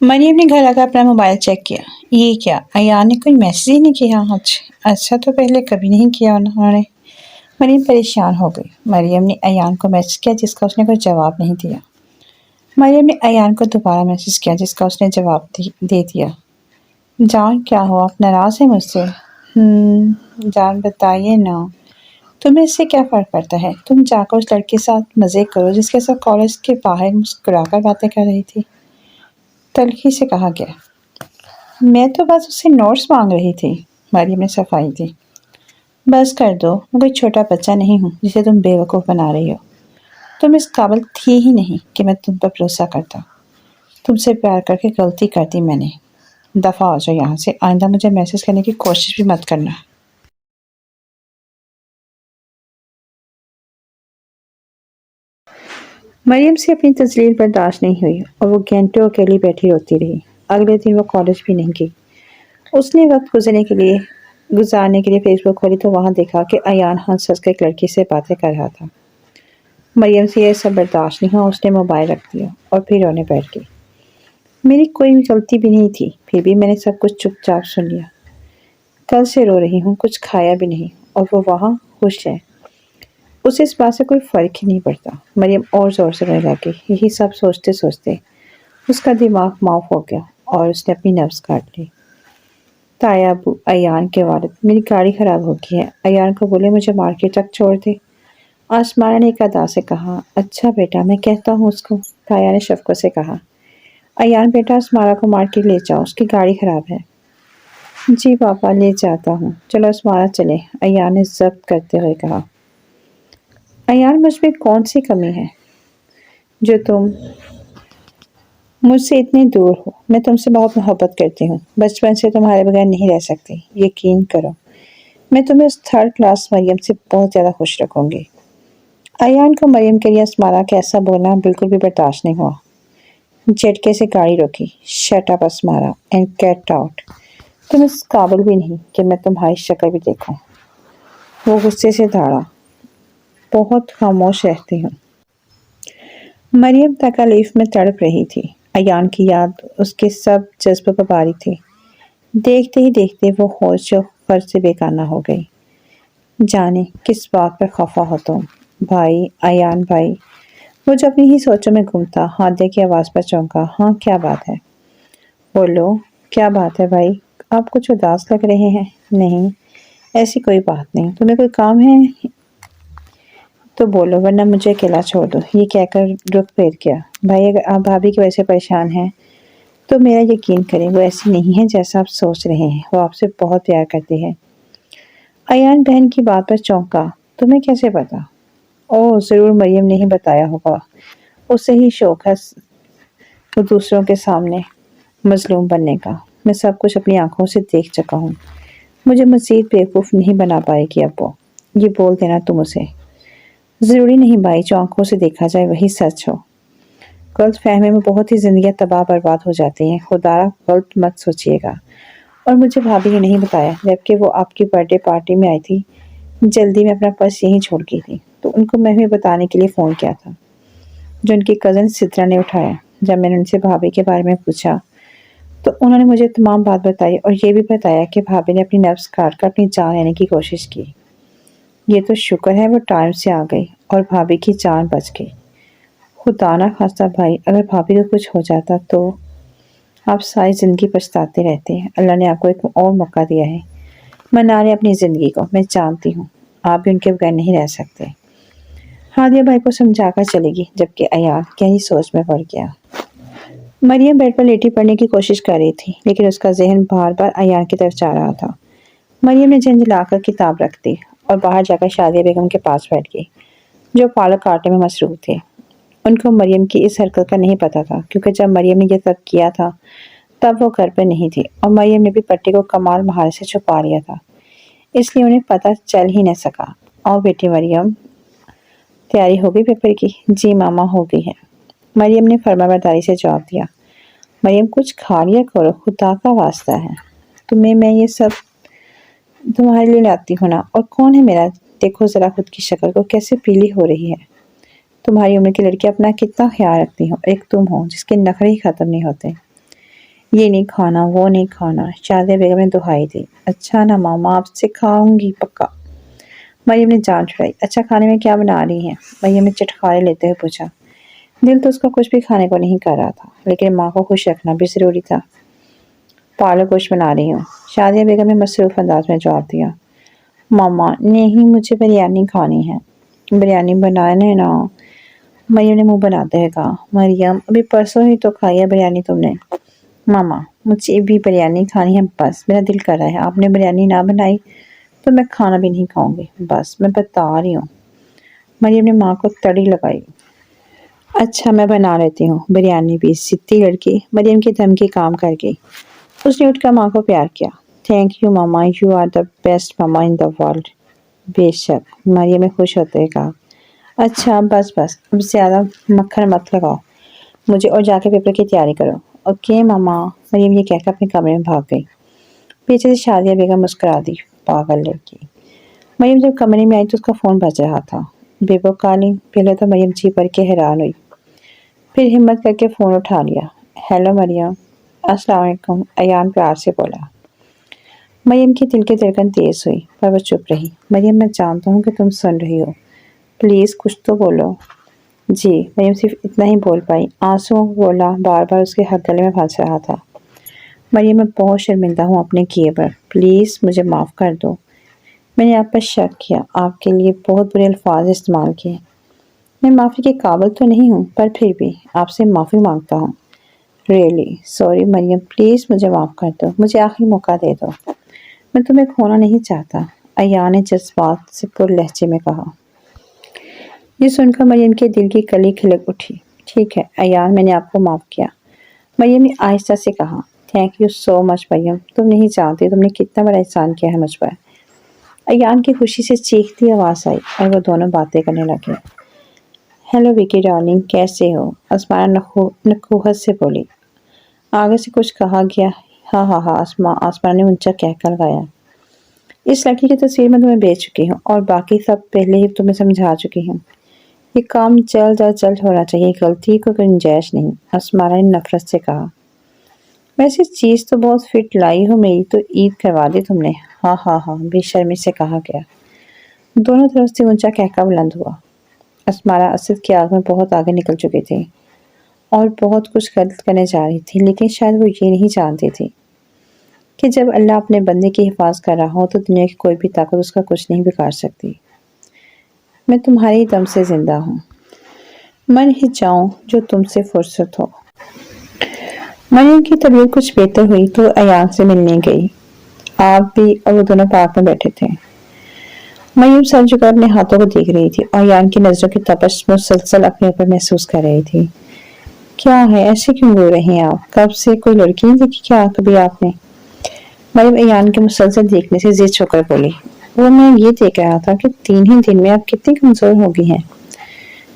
مریم نے گھر آ کر اپنا موبائل چیک کیا۔ یہ کیا، ایان نے کوئی میسج ہی نہیں کیا آج؟ ایسا تو پہلے کبھی نہیں کیا انہوں نے۔ مریم پریشان ہو گئی۔ مریم نے ایان کو میسج کیا جس کا اس نے کوئی جواب نہیں دیا۔ مریم نے ایان کو دوبارہ میسج کیا جس کا اس نے جواب دے دیا۔ جان کیا ہوا، آپ ناراض ہیں مجھ سے؟ جان بتائیے نا، تمہیں اس سے کیا فرق پڑتا ہے؟ تم جا کر اس لڑکی کے ساتھ مزے کرو جس کے ساتھ کالج کے باہر مسکرا کر باتیں کر رہی تھی، تلخی سے کہا گیا۔ میں تو بس اس سے نوٹس مانگ رہی تھی، مریم نے صفائی دی۔ بس کر دو، میں کوئی چھوٹا بچہ نہیں ہوں جسے تم بے وقوف بنا رہی ہو۔ تم اس قابل تھی ہی نہیں کہ میں تم پر بھروسہ کرتا۔ تم سے پیار کر کے غلطی کر دی میں نے۔ دفعہ ہو جاؤ یہاں سے، آئندہ مجھے میسج کرنے کی کوشش بھی مت کرنا۔ مریم سے اپنی تذلیل برداشت نہیں ہوئی اور وہ گھنٹوں اکیلی بیٹھی روتی رہی۔ اگلے دن وہ کالج بھی نہیں گئی۔ اس نے وقت گزارنے کے لیے فیس بک کھولی تو وہاں دیکھا کہ ایان ہنس کر ایک لڑکی سے باتیں کر رہا تھا۔ مریم سے یہ سب برداشت نہیں ہوا، اس نے موبائل رکھ دیا اور پھر رونے بیٹھ گئی۔ میری کوئی غلطی بھی نہیں تھی، پھر بھی میں نے سب کچھ چپ چاپ سن لیا۔ کل سے رو رہی ہوں، کچھ کھایا بھی نہیں، اور وہ وہاں خوش ہے۔ اسے اس بات سے کوئی فرق ہی نہیں پڑتا۔ مریم اور زور سے رونے لگی۔ یہی سب سوچتے سوچتے اس کا دماغ معاف ہو گیا اور اس نے اپنی نفس کاٹ لی۔ تایا ابو، ایان کے والد، میری گاڑی خراب ہو گئی ہے، ایان کو بولے مجھے مارکیٹ تک چھوڑ دے۔ آسمانہ نے ایک ادا سے کہا۔ اچھا بیٹا، میں کہتا ہوں اس کو، تایا نے شفقت سے کہا۔ ایان بیٹا، اسمارا کو مارکیٹ لے جاؤ، اس کی گاڑی خراب ہے۔ جی پاپا، لے جاتا ہوں، چلو اسمارا چلے، ایان نے ضبط کرتے ہوئے کہا۔ ایان، مجھ میں کون سی کمی ہے جو تم مجھ سے اتنی دور ہو؟ میں تم سے بہت محبت کرتی ہوں، بچپن سے تمہارے بغیر نہیں رہ سکتی، یقین کرو۔ میں تمہیں اس 3rd کلاس مریم سے بہت زیادہ خوش رکھوں گی۔ ایان کو مریم کے لیے اسمارا کا ایسا بولنا بالکل بھی برداشت نہیں ہوا۔ جھٹکے سے گاڑی روکی۔ Shut up Asmara and get out. تم اس قابل بھی نہیں کہ میں تمہاری شکل بھی دیکھوں۔ وہ غصے سے دھاڑا۔ بہت خاموش رہتی ہوں۔ مریم تکلیف میں تڑپ رہی تھی۔ ایان کی یاد اس کے سب جذبوں پر باری تھی۔ دیکھتے ہی دیکھتے وہ ہوش و خرچ سے بیگانہ ہو گئی۔ جانے کس بات پر خفا ہو تم بھائی، ایان بھائی؟ وہ جو اپنی ہی سوچوں میں گم تھا، ہادے کی آواز پر چونکا۔ ہاں کیا بات ہے؟ بولو، کیا بات ہے بھائی؟ آپ کچھ اداس لگ رہے ہیں۔ نہیں، ایسی کوئی بات نہیں، تمہیں کوئی کام ہے تو بولو ورنہ مجھے اکیلا چھوڑ دو، یہ کہہ کر رخ پھیر گیا۔ بھائی، اگر آپ بھابھی کی وجہ سے پریشان ہیں تو میرا یقین کریں وہ ایسی نہیں ہے جیسا آپ سوچ رہے ہیں، وہ آپ سے بہت پیار کرتی ہے۔ ایان بہن کی بات پر چونکا۔ تمہیں کیسے پتا؟ اوہ، ضرور مریم نے ہی بتایا ہوگا، اسے ہی شوق ہے وہ دوسروں کے سامنے مظلوم بننے کا۔ میں سب کچھ اپنی آنکھوں سے دیکھ چکا ہوں، مجھے مزید بیوقوف نہیں بنا پائے گی اب وہ، یہ بول دینا تم اسے۔ ضروری نہیں بھائی، جو آنکھوں سے دیکھا جائے وہی سچ ہو۔ غلط فہمی میں بہت ہی زندگیاں تباہ برباد ہو جاتی ہیں، خدا را غلط مت سوچیے گا۔ اور مجھے بھابھی نے نہیں بتایا، جبکہ وہ آپ کی برتھ ڈے پارٹی میں آئی تھی۔ جلدی میں اپنا پرس یہیں چھوڑ گئی تھی، تو ان کو میں بھی بتانے کے لیے فون کیا تھا، جو ان کی کزن سترا نے اٹھایا۔ جب میں نے ان سے بھابھی کے بارے میں پوچھا تو انہوں نے مجھے تمام بات بتائی اور یہ بھی بتایا کہ بھابھی نے اپنی نبض کاٹ کر اپنی جان لینے کی کوشش کی۔ یہ تو شکر ہے وہ ٹائم سے آ گئی اور بھابھی کی جان بچ گئی۔ خدا نہ خواستہ بھائی، اگر بھابھی کو کچھ ہو جاتا تو آپ ساری زندگی پچھتاتے رہتے ہیں۔ اللہ نے آپ کو ایک اور موقع دیا ہے، منا لیں اپنی زندگی کو۔ میں جانتی ہوں آپ بھی ان کے بغیر نہیں رہ سکتے۔ ہادیہ بھائی کو سمجھا کر چلے گی، جبکہ ایان گہری سوچ میں پڑ گیا۔ مریم بیڈ پر لیٹی پڑھنے کی کوشش کر رہی تھی، لیکن اس کا ذہن بار بار ایان کی طرف جا رہا تھا۔ مریم نے جھنجھلا کر کتاب رکھ دی اور باہر جا کر شادیہ بیگم کے پاس بیٹھ گئی، جو پالک کاٹنے میں مصروف تھے۔ ان کو مریم کی اس حرکت کا نہیں پتہ تھا، کیونکہ جب مریم نے یہ سب کیا تھا تب وہ گھر پہ نہیں تھی اور مریم نے بھی پٹی کو کمال مہارت سے چھپا لیا تھا، اس لیے انہیں پتہ چل ہی نہ سکا۔ اور بیٹی مریم، تیاری ہو گئی پیپر کی؟ جی ماما، ہو گئی ہے، مریم نے فرمانبرداری سے جواب دیا۔ مریم کچھ کھا لیا کرو، خدا کا واسطہ ہے، تمہیں میں یہ سب تمہارے لیے لاتی ہوں نا۔ اور کون ہے میرا؟ دیکھو ذرا خود کی شکل کو، کیسے پیلی ہو رہی ہے۔ تمہاری عمر کی لڑکی اپنا کتنا خیال رکھتی ہوں، ایک تم ہو جس کے نخرے ہی ختم نہیں ہوتے۔ یہ نہیں کھانا، وہ نہیں کھانا، شادیہ بیگم نے دہائی دی۔ اچھا نا ماما، آپ سے کھاؤں گی پکا، مریم نے جان چھڑائی۔ اچھا کھانے میں کیا بنا رہی ہیں؟ مریم نے چٹخارے لیتے ہوئے پوچھا۔ دل تو اس کا کچھ بھی کھانے کو نہیں کر رہا تھا، لیکن ماں کو خوش رکھنا بھی ضروری تھا۔ پالک گوشت بنا رہی ہوں، شادیہ بیگم نے مصروف انداز میں جواب دیا۔ ماما نہیں، مجھے بریانی کھانی ہے۔ بریانی بنانے نا، مریم نے منہ بناتے ہوئے کہا۔ مریم ابھی پرسوں ہی تو کھائی ہے بریانی تم نے۔ ماما مجھے بھی بریانی کھانی ہے، بس میرا دل کر رہا ہے، آپ نے بریانی نہ بنائی تو میں کھانا بھی نہیں کھاؤں گی، بس میں بتا رہی ہوں۔ مریم نے ماں کو تڑی لگائی۔ اچھا میں بنا لیتی ہوں بریانی بھی، ستی لڑکی، مریم کی دھمکی کام کر گئی۔ اس نے اٹھ کر ماں کو پیار کیا۔ Thank you mama, you are the best mama in the world. بے شک، مریم نے خوش ہوتے ہوئے کہا۔ اچھا بس بس، اب زیادہ مکھن مت لگاؤ مجھے، اور جا کے پیپر کی تیاری کرو۔ اوکے ماما، مریم یہ کہہ کر اپنے کمرے میں بھاگ گئی۔ پیچھے سے شادیہ بیگم مسکرا دی۔ پاگل لڑکی۔ مریم جب کمرے میں آئی تو اس کا فون بج رہا تھا۔ بیبو کالنگ۔ پہلے تو مریم جی بھر کے حیران ہوئی، پھر ہمت کر کے فون اٹھا لیا۔ ہیلو مریم۔ السلام علیکم، ایان پیار سے بولا۔ مریم کی دل کی دھڑکن تیز ہوئی، پر وہ چپ رہی۔ مریم میں جانتا ہوں کہ تم سن رہی ہو، پلیز کچھ تو بولو۔ جی، مریم صرف اتنا ہی بول پائی۔ آنسوؤں کا گولا بار بار اس کے گلے میں پھنس رہا تھا۔ مریم میں بہت شرمندہ ہوں اپنے کیے پر، پلیز مجھے معاف کر دو۔ میں نے آپ پر شک کیا، آپ کے لیے بہت برے الفاظ استعمال کیے۔ میں معافی کے قابل تو نہیں ہوں، پر پھر بھی آپ سے معافی مانگتا ہوں۔ ریئلی سوری مریم، پلیز مجھے معاف کر دو، مجھے آخری موقع دے دو، میں تمہیں کھونا نہیں چاہتا، ایان نے جذبات سے پر لہجے میں کہا۔ یہ سن کر مریم کے دل کی کلی کھلک اٹھی۔ ٹھیک ہے ایان، میں نے آپ کو معاف کیا، مریم نے آہستہ سے کہا۔ تھینک یو سو مچ مریم، تم نہیں جانتی تم نے کتنا بڑا احسان کیا ہے مجھ پر۔ ایان کی خوشی سے چیختی آواز آئی اور وہ دونوں باتیں کرنے لگے۔ ہیلو وکی ڈارلنگ، کیسے ہو؟ اسمانہ نکوہت سے بولی۔ آگے سے کچھ کہا گیا؟ ہاں ہاں ہاں، آسمانہ نے اونچا کہہ کر گایا۔ اس لڑکی کی تصویر میں تمہیں بیچ چکی ہوں اور باقی سب پہلے ہی تمہیں سمجھا چکی ہوں۔ یہ کام جلد از جلد ہونا چاہیے، غلطی کو گنجائش نہیں، اسمانہ نے نفرت سے کہا۔ ویسے چیز تو بہت فٹ لائی ہو، میری تو عید کروا دی تم نے۔ ہاں ہاں ہاں، بے شرمی سے کہا گیا۔ دونوں طرف سے اونچا کہکا بلند ہوا۔ اسمانہ اسد کی آگ میں بہت آگے نکل چکی تھی اور بہت کچھ غلط کرنے جا رہی تھی، لیکن شاید وہ یہ نہیں جانتی تھی کہ جب اللہ اپنے بندے کی حفاظت کر رہا ہو تو دنیا کی کوئی بھی طاقت اس کا کچھ نہیں بگاڑ سکتی۔ میں تمہاری دم سے زندہ ہوں، مر ہی جاؤں جو تم سے فرصت ہو۔ مریم کی طبیعت کچھ بہتر ہوئی تو ایان سے ملنے گئی۔ آپ بھی اور وہ دونوں پارک میں بیٹھے تھے۔ مریم سر جھکا اپنے ہاتھوں کو دیکھ رہی تھی اور ایان کی نظروں کی تپش مسلسل اپنے اوپر محسوس کر رہی تھی۔ کیا ہے، ایسے کیوں بول رہے ہیں آپ؟ کب سے کوئی لڑکی نہیں دیکھی کیا کبھی آپ نے؟ مریم ایان کے مسلسل دیکھنے سے ضد ہو کر بولی۔ وہ میں یہ دیکھ رہا تھا کہ 3 ہی دن میں آپ کتنی کمزور ہو گئی ہیں،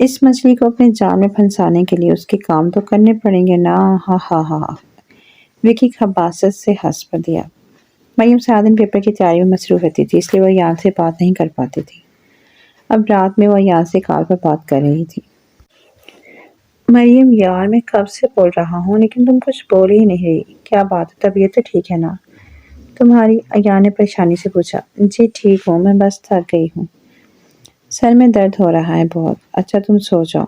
اس مچھلی کو اپنے جال میں پھنسانے کے لیے اس کے کام تو کرنے پڑیں گے نا۔ ہا ہا ہا۔ وکی خباثت سے ہنس پڑ دیا۔ مریم سارا دن پیپر کی تیاری میں مصروف رہتی تھی، اس لیے وہ ایان سے بات نہیں کر پاتی تھی۔ اب رات میں وہ ایان سے کال پر بات کر رہی تھی۔ مریم یار میں کب سے بول رہا ہوں لیکن تم کچھ بول ہی نہیں رہی، کیا بات ہے؟ طبیعت تو ٹھیک ہے نا تمہاری؟ ایان نے پریشانی سے پوچھا۔ جی ٹھیک ہوں، میں بس تھک گئی ہوں، سر میں درد ہو رہا ہے بہت۔ اچھا تم سو جاؤ،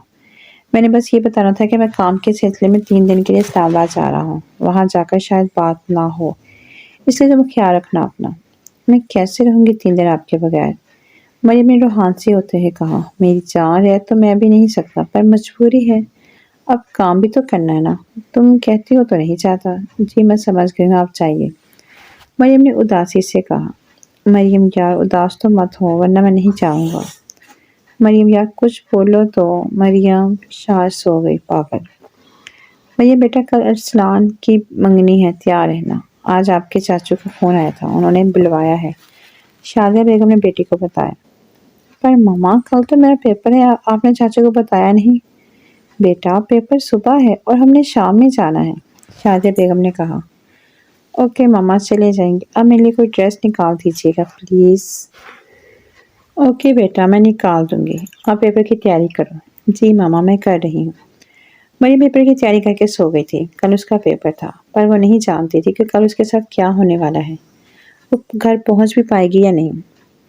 میں نے بس یہ بتانا تھا کہ میں کام کے سلسلے میں 3 دن کے لیے اسلام آباد جا رہا ہوں، وہاں جا کر شاید بات نہ ہو، اس لیے تم خیال رکھنا اپنا۔ میں کیسے رہوں گی 3 دن آپ کے بغیر؟ مریم نے روحان سے ہوتے ہوئے کہا۔ میری جان ہے تو میں بھی نہیں سکتا، پر مجبوری ہے، اب کام بھی تو کرنا ہے نا، تم کہتی ہو تو نہیں چاہتا۔ جی میں سمجھ گئی ہوں، آپ چاہیے، مریم نے اداسی سے کہا۔ مریم یار اداس تو مت ہو ورنہ میں نہیں چاہوں گا۔ مریم یار کچھ بولو تو۔ مریم شاہ سو گئی پاگل۔ مریم بیٹا کل ارسلان کی منگنی ہے، تیار رہنا، آج آپ کے چاچو کا فون آیا تھا، انہوں نے بلوایا ہے، شادیہ بیگم نے بیٹی کو بتایا۔ پر ماما کل تو میرا پیپر ہے، آپ نے چاچو کو بتایا نہیں۔ بیٹا پیپر صبح ہے اور ہم نے شام میں جانا ہے، شادیہ بیگم نے کہا۔ اوکے ماما چلے جائیں گے، اب میرے لیے کوئی ڈریس نکال دیجیے گا پلیز۔ اوکے بیٹا میں نکال دوں گی، آپ پیپر کی تیاری کرو۔ جی ماما میں کر رہی ہوں۔ مریم پیپر کی تیاری کر کے سو گئی تھی، کل اس کا پیپر تھا، پر وہ نہیں جانتی تھی کہ کل اس کے ساتھ کیا ہونے والا ہے، وہ گھر پہنچ بھی پائے گی یا نہیں۔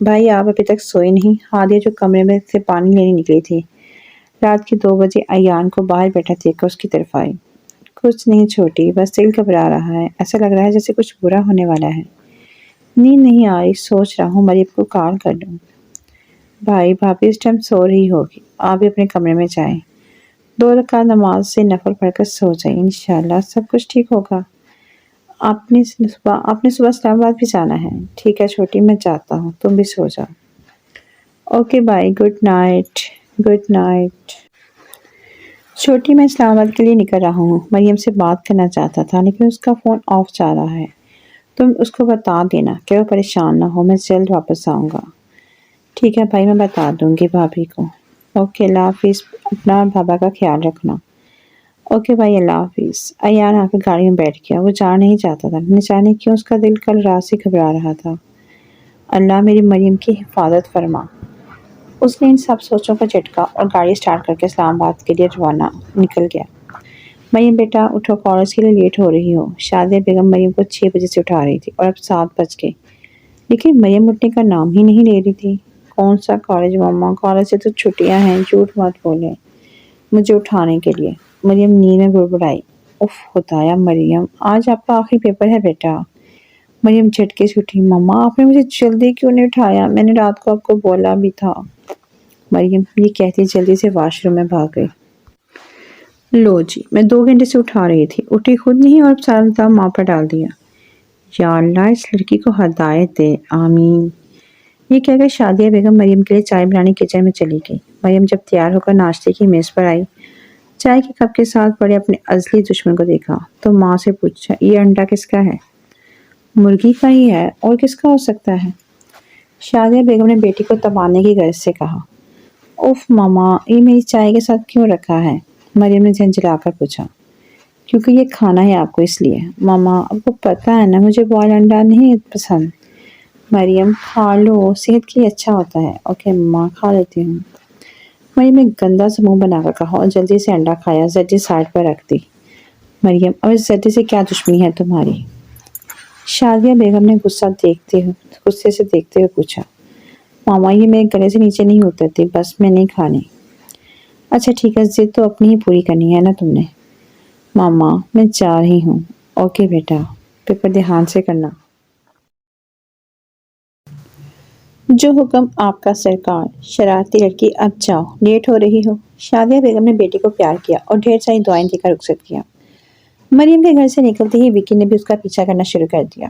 بھائی آپ ابھی تک سوئی نہیں؟ ہادیہ جو کمرے میں سے پانی لینے نکلی تھی، رات کے 2 بجے ایان کو باہر بیٹھا دیکھ کر اس کی طرف آئی۔ کچھ نہیں چھوٹی، بس دل گھبرا رہا ہے، ایسا لگ رہا ہے جیسے کچھ برا ہونے والا ہے۔ نیند نہیں آ رہی، سوچ رہا ہوں مریم کو کال کر لوں۔ بھائی بھابھی اس ٹائم سو رہی ہوگی، آپ بھی اپنے کمرے میں جائیں، 2 رکعت نماز سے نفل پڑھ کر سو جائیں، انشاءاللہ سب کچھ ٹھیک ہوگا۔ آپ نے صبح اسلام آباد بھی جانا ہے؟ ٹھیک ہے چھوٹی میں جاتا ہوں، تم بھی سو جاؤ۔ Okay by, good night. Good night چھوٹی، میں اسلام آباد کے لیے نکل رہا ہوں، مریم سے بات کرنا چاہتا تھا لیکن اس کا فون آف جا رہا ہے، تم اس کو بتا دینا کہ وہ پریشان نہ ہو، میں جلد واپس آؤں گا۔ ٹھیک ہے بھائی میں بتا دوں گی بھابھی کو۔ اوکے اللہ حافظ، اپنا اور بابا کا خیال رکھنا۔ اوکے بھائی اللہ حافظ۔ ایان آ کر گاڑی میں بیٹھ گیا، وہ جانا نہیں چاہتا تھا، نہ جانے کیوں اس کا دل کل رات سے گھبرا رہا تھا۔ اللہ میری مریم کی حفاظت فرما۔ اس نے ان سب سوچوں کا جھٹکا اور گاڑی سٹارٹ کر کے اسلام آباد کے لیے روانہ نکل گیا۔ مریم بیٹا اٹھو، کالج کے لیے لیٹ ہو رہی ہو۔ شادیہ بیگم مریم کو 6 بجے سے اٹھا رہی تھی اور اب 7 بج گئے، لیکن مریم اٹھنے کا نام ہی نہیں لے رہی تھی۔ کون سا کالج ماما؟ کالج سے تو چھٹیاں ہیں، جھوٹ مت بولے مجھے اٹھانے کے لیے۔ مریم نیند میں بڑبڑائی۔ اف خدایا مریم، آج آپ کا آخری پیپر ہے بیٹا۔ مریم جھٹکے سے اٹھی۔ ماما آپ نے مجھے جلدی کیوں نہیں اٹھایا؟ میں نے رات کو آپ کو بولا بھی تھا۔ مریم یہ کہتی جلدی سے واش روم میں بھاگ گئی۔ لو جی، میں 2 گھنٹے سے اٹھا رہی تھی، اٹھی خود نہیں اور سارا الزام ماں پر ڈال دیا۔ یا اللہ اس لڑکی کو ہدایت دے، آمین۔ یہ کہہ کر شادیہ بیگم مریم کے لیے چائے بنانے کچن میں چلی گئی۔ مریم جب تیار ہو کر ناشتے کی میز پر آئی، چائے کے کپ کے ساتھ پڑے اپنے ازلی دشمن کو دیکھا تو ماں سے پوچھا، یہ انڈا کس کا ہے؟ مرغی کا ہی ہے، اور کس کا ہو سکتا ہے؟ شادیہ بیگم نے بیٹی کو تبانے کی غرض سے کہا۔ اوف ماما، یہ میری چائے کے ساتھ کیوں رکھا ہے؟ مریم نے جھنجھلا کر پوچھا۔ کیونکہ یہ کھانا ہے آپ کو، اس لیے۔ ماما آپ کو پتہ ہے نا مجھے بوائل انڈا نہیں پسند۔ مریم کھا لو، صحت کے لیے اچھا ہوتا ہے۔ اوکے ماما کھا لیتی ہوں۔ مریم نے گندا سا منہ بنا کر کہا اور جلدی سے انڈا کھایا، زردی سائڈ پر رکھ دی۔ مریم اب اس زردی سے کیا دشمنی ہے تمہاری؟ شادیہ بیگم نے غصے سے دیکھتے ہوئے پوچھا۔ ماما یہ میرے گلے سے نیچے نہیں اترتی، بس میں نہیں کھانی۔ اچھا ٹھیک ہے، ضد تو اپنی ہی پوری کرنی ہے نا تم نے۔ ماما میں جا رہی ہوں۔ اوکے بیٹا، پیپر دھیان سے کرنا۔ جو حکم آپ کا سرکار۔ شرارتی لڑکی اب جاؤ، لیٹ ہو رہی ہو۔ شادیہ بیگم نے بیٹی کو پیار کیا اور ڈھیر ساری دعائیں دے کر رخصت کیا۔ مریم کے گھر سے نکلتے ہی وکی نے بھی اس کا پیچھا کرنا شروع کر دیا۔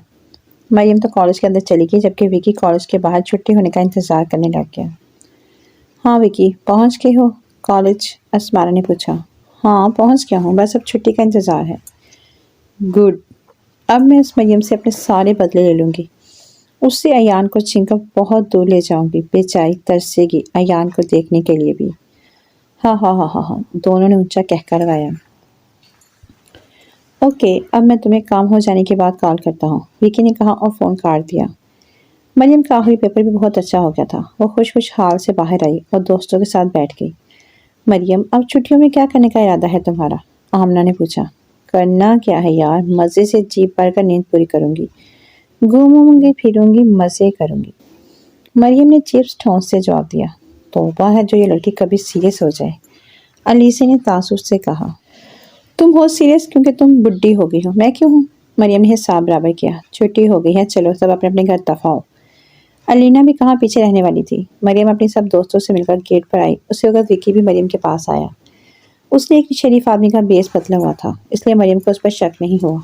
مریم تو کالج کے اندر چلی گئی جبکہ وکی کالج کے باہر چھٹی ہونے کا انتظار کرنے لگ گیا۔ ہاں وکی پہنچ گئی ہو کالج؟ اسمارا نے پوچھا۔ ہاں پہنچ گیا ہوں، بس اب چھٹی کا انتظار ہے۔ گڈ، اب میں اس مریم سے اپنے سارے بدلے لے لوں گی، اس سے ایان کو چھین کر بہت دور لے جاؤں گی، بیچاری ترسے گی ایان کو دیکھنے کے لیے بھی۔ ہاں ہاں ہاں ہاں ہاں، دونوں نے اونچا کہکا لگایا۔ اوکے، اب میں تمہیں کام ہو جانے کے بعد کال کرتا ہوں، وکی نے کہا اور فون کاٹ دیا۔ مریم کا آخری پیپر بھی بہت اچھا ہو گیا تھا۔ وہ خوش حال سے باہر آئی اور دوستوں کے ساتھ بیٹھ گئی۔ مریم، اب چھٹیوں میں کیا کرنے کا ارادہ ہے تمہارا؟ آمنہ نے پوچھا۔ کرنا کیا ہے یار، مزے سے جی بھر کر نیند پوری کروں گی، گھوموں گی پھروں گی، مزے کروں گی۔ مریم نے چپس ٹھونس سے جواب دیا۔ توبہ ہے جو یہ لڑکی کبھی سیریس ہو جائے، علیسی نے تعصب سے کہا۔ تم ہو سیریس کیونکہ تم بڈھی ہو گئی ہو، میں کیوں ہوں؟ مریم نے حساب برابر کیا۔ چھٹی ہو گئی ہے، چلو سب اپنے اپنے گھر دفع ہو۔ علینا بھی کہاں پیچھے رہنے والی تھی۔ مریم اپنی سب دوستوں سے مل کر گیٹ پر آئی۔ اسی وقت وکی بھی مریم کے پاس آیا۔ اس نے ایک شریف آدمی کا بیس بدلا ہوا تھا، اس لیے مریم کو اس پر شک نہیں ہوا۔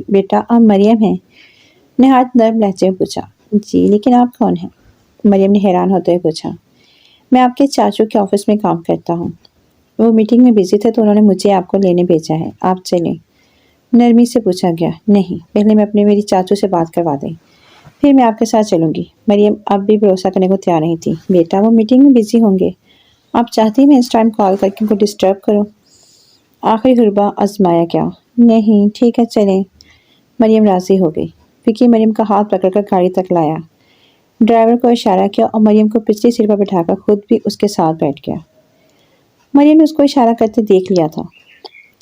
بیٹا آپ مریم ہیں؟ نہایت نرم لہجے میں پوچھا۔ جی، لیکن آپ کون ہیں؟ مریم نے حیران ہوتے ہوئے پوچھا۔ میں آپ کے چاچو کے آفس میں کام کرتا ہوں، وہ میٹنگ میں بزی تھے تو انہوں نے مجھے آپ کو لینے بھیجا ہے، آپ چلیں۔ نرمی سے پوچھا گیا۔ نہیں، پہلے میری چاچو سے بات کروا دیں، پھر میں آپ کے ساتھ چلوں گی۔ مریم اب بھی بھروسہ کرنے کو تیار نہیں تھی۔ بیٹا وہ میٹنگ میں بزی ہوں گے، آپ چاہتی میں اس ٹائم کال کر کے ان کو ڈسٹرب کروں؟ آخری حربہ آزمایا کیا؟ نہیں، ٹھیک ہے چلیں۔ مریم راضی ہو گئی۔ وکی مریم کا ہاتھ پکڑ کر گاڑی تک لایا، ڈرائیور کو اشارہ کیا اور مریم کو پچھلی سیٹ پر بٹھا کر خود بھی اس کے ساتھ بیٹھ گیا۔ مریم نے اس کو اشارہ کرتے دیکھ لیا تھا۔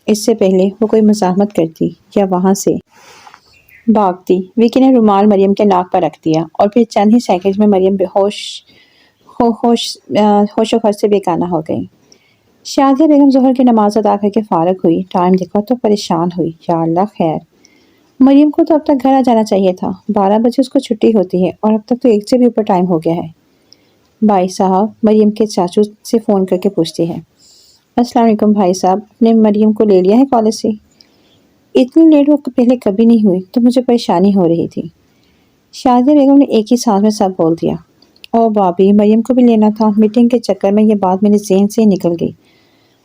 اس سے پہلے وہ کوئی مزاحمت کرتی یا وہاں سے بھاگتی، وکی نے رومال مریم کے ناک پر رکھ دیا اور پھر چند ہی سیکنڈز میں مریم ہوش و خرچ سے بیگانہ ہو گئی۔ شادیہ بیگم ظہر کی نماز ادا کر کے فارغ ہوئی، ٹائم دیکھا تو پریشان ہوئی۔ یا اللہ خیر، مریم کو تو اب تک گھر آ جانا چاہیے تھا، 12 بجے اس کو چھٹی ہوتی ہے اور اب تک تو 1 سے بھی اوپر ٹائم ہو گیا ہے۔ بھائی صاحب، مریم کے چاچو سے فون کر کے پوچھتی ہے۔ السلام علیکم بھائی صاحب، نے مریم کو لے لیا ہے کالج سے؟ اتنی لیٹ وہ پہلے کبھی نہیں ہوئی تو مجھے پریشانی ہو رہی تھی۔ شادیہ بیگم نے ایک ہی سانس میں سب بول دیا۔ او بابی، مریم کو بھی لینا تھا، میٹنگ کے چکر میں یہ بات میرے ذہن سے ہی نکل گئی۔